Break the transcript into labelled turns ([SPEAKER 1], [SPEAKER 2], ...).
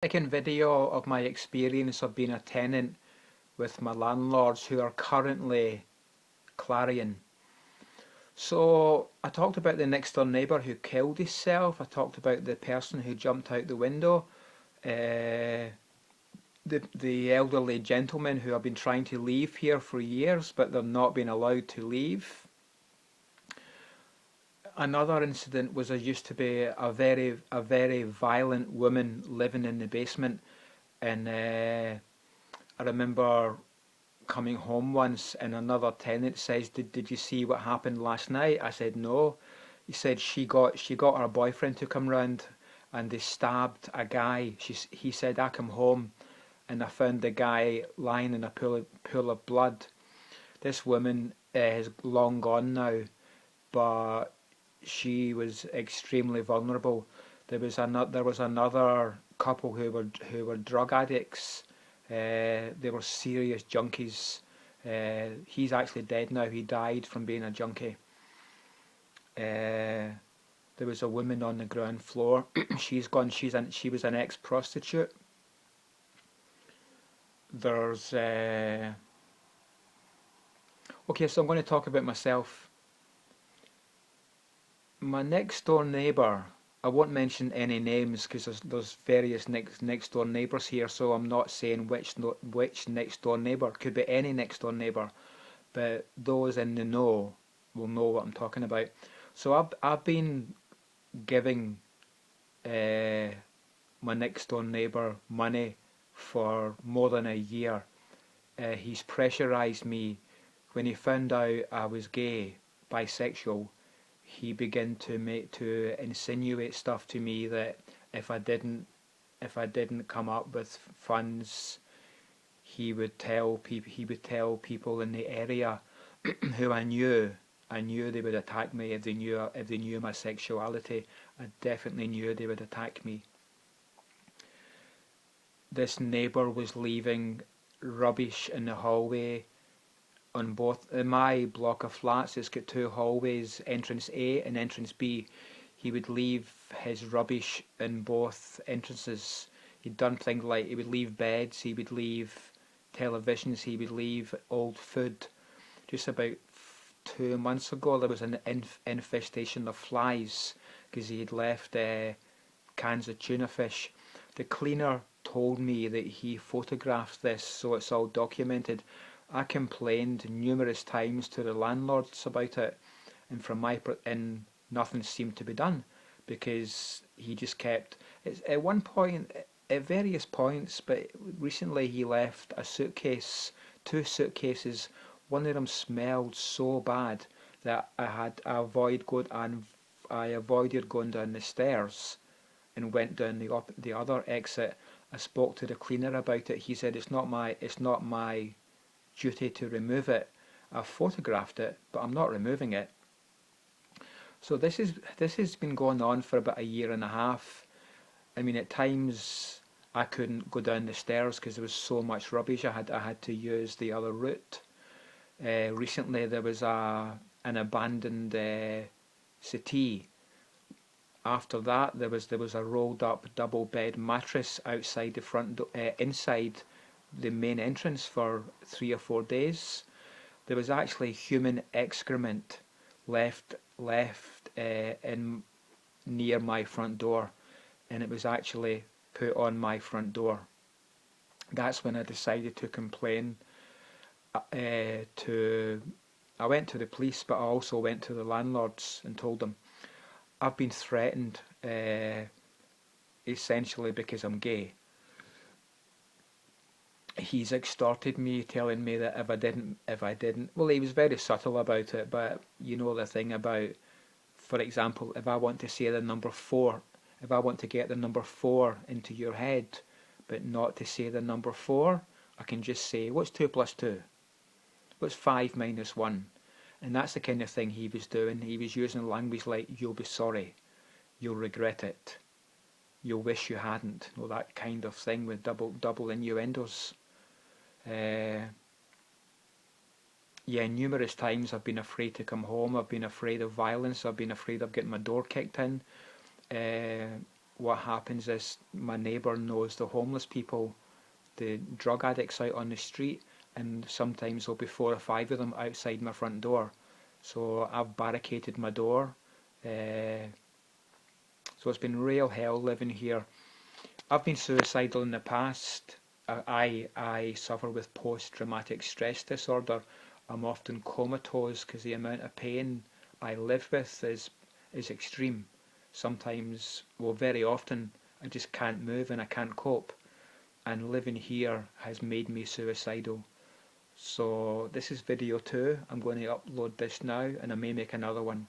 [SPEAKER 1] Second video of my experience of being a tenant with my landlords who are currently Clarion. So I talked about the next door neighbour who killed himself. I talked about the person who jumped out the window. The elderly gentleman who have been trying to leave here for years, but they're not being allowed to leave. Another incident was there used to be a very violent woman living in the basement, and I remember coming home once and another tenant says, did you see what happened last night? I said no. He said she got her boyfriend to come round and they stabbed a guy. He said I come home and I found the guy lying in a pool of blood. This woman is long gone now, but she was extremely vulnerable. There was another couple who were drug addicts. They were serious junkies. He's actually dead now. He died from being a junkie. There was a woman on the ground floor. She's gone. She was an ex-prostitute. There's Okay, so I'm going to talk about myself. My next door neighbour. I won't mention any names because there's various next door neighbours here, so I'm not saying which next door neighbour. Could be any next door neighbour, but those in the know will know what I'm talking about. So I've been giving uh, my next door neighbour money for more than a year. He's pressurised me when he found out I was gay, bisexual. He began to insinuate stuff to me that if I didn't if I didn't come up with funds, he would tell people in the area who I knew they would attack me if they knew my sexuality. I definitely knew they would attack me. This neighbour was leaving rubbish in the hallway on both in my block of flats. It's got two hallways, entrance A and entrance B. He would leave his rubbish in both entrances. He'd done things like he would leave beds, he would leave televisions, he would leave old food. Just about 2 months ago, there was an infestation of flies because he had left cans of tuna fish. The cleaner told me that he photographed this, so it's all documented. I complained numerous times to the landlords about it, and and nothing seemed to be done because he just kept. It's at one point, at various points, but recently he left a suitcase, two suitcases. One of them smelled so bad that I avoided going down the stairs and went down the other exit. I spoke to the cleaner about it. He said it's not my duty to remove it. I've photographed it, but I'm not removing it. So this has been going on for about a year and a half. I mean, at times I couldn't go down the stairs because there was so much rubbish. I had to use the other route. Recently there was an abandoned settee. After that there was a rolled up double bed mattress outside inside the main entrance for 3 or 4 days. There was actually human excrement left in near my front door, and it was actually put on my front door. That's when I decided to complain. To I went to the police, but I also went to the landlords and told them I've been threatened, essentially because I'm gay. He's extorted me, telling me that if I didn't, well, he was very subtle about it, but you know the thing about, for example, if I want to say the number four, if I want to get the number four into your head, but not to say the number four, I can just say, what's 2 plus 2? What's 5 minus 1? And that's the kind of thing he was doing. He was using language like, you'll be sorry, you'll regret it, you'll wish you hadn't, all that kind of thing with double innuendos. Uh, yeah, numerous times I've been afraid to come home. I've been afraid of violence. I've been afraid of getting my door kicked in. Uh, what happens is my neighbour knows the homeless people, the drug addicts out on the street, and sometimes there'll be 4 or 5 of them outside my front door. So I've barricaded my door. Uh, so it's been real hell living here. I've been suicidal in the past. I suffer with post-traumatic stress disorder. I'm often comatose because the amount of pain I live with is extreme. Sometimes, well, very often, I just can't move and I can't cope. And living here has made me suicidal. So this is video 2. I'm going to upload this now, and I may make another one.